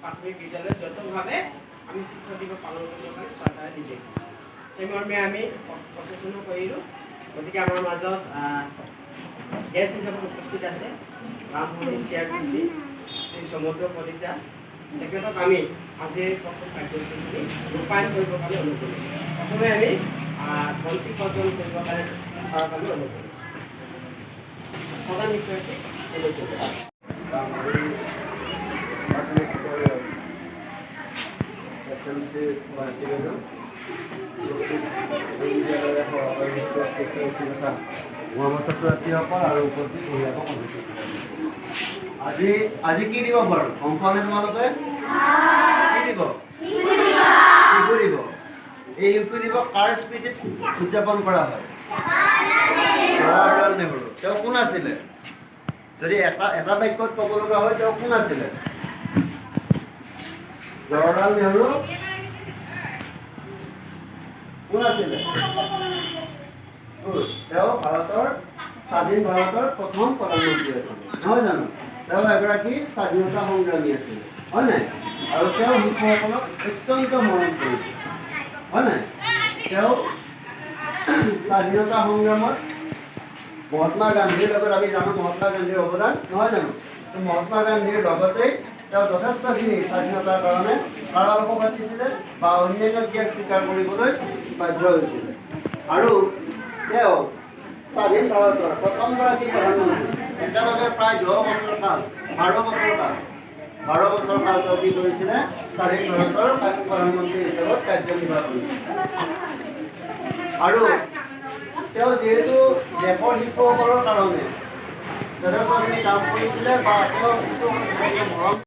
প্ৰাথমিক বিদ্যালয় যৌথভাবে আমি শিক্ষক দিবস পালন কৰিবৰ কাৰণে চৰকাৰে নিৰ্দেশ দিছে সেই মৰ্মে আমি প্ৰচেছনো কৰিলোঁ গতিকে আমাৰ মাজত গেষ্ট হিচাপত উপস্থিত আছে ৰামমণি CRCC শ্ৰী সমুদ্ৰ কলিতা তেখেতক আমি আজিৰ প্ৰথম কাৰ্যসূচীখিনি ৰূপায়ণ কৰিবৰ কাৰণে অনুৰোধ কৰিছোঁ প্ৰথমে আমি মন্ত্ৰী প্ৰদান কৰিবৰ কাৰণে ছাৰক আমি অনুৰোধ কৰিছোঁ প্ৰধান শিক্ষয়িত্ৰী SMC Martino, আজি কি দিব বাৰু অংকনে তোমালোকে কি দিব শিশু দিব এই শিশু দিব কাৰ স্মৃতিত উদযাপন কৰা হয় জৱাহৰলাল নেহৰু তেওঁ কোন আছিলে যদি এটা বাক্যত ক'ব লগা হয় তেওঁ কোন আছিলে জৱাহৰলাল নেহৰু কোন আছিলে তেওঁ ভাৰতৰ স্বাধীন ভাৰতৰ প্ৰথম প্ৰধানমন্ত্ৰী আছিলে নহয় জানো তেওঁ এগৰাকী স্বাধীনতা সংগ্ৰামী আছিলে হয় নাই আৰু তেওঁ শিশুসকলক অত্যন্ত মৰম কৰিছিল হয় নাই তেওঁ স্বাধীনতা সংগ্ৰামত মহাত্মা গান্ধীৰ লগত আমি জানো মহাত্মা গান্ধীৰ অৱদান নহয় জানো মহাত্মা গান্ধীৰ লগতেই তেওঁ যথেষ্টখিনি স্বাধীনতাৰ কাৰণে কাৰাবাস পাতিছিলে বা অন্যান্য ত্যাগ স্বীকাৰ কৰিবলৈ বাধ্য হৈছিলে আৰু তেওঁ স্বাধীন ভাৰতৰ প্ৰথমগৰাকী প্ৰধানমন্ত্ৰী একেলগে প্ৰায় 10 বছৰ কাল 12 বছৰ কাল তেওঁ কি কৰিছিলে স্বাধীন ভাৰতৰ প্ৰধানমন্ত্ৰী হিচাপত কাৰ্যনিৰ্বাহ কৰিছিলে আৰু তেওঁ যিহেতু দেশৰ শিশুসকলৰ কাৰণে যথেষ্টখিনি কাম কৰিছিলে বা তেওঁ মৰম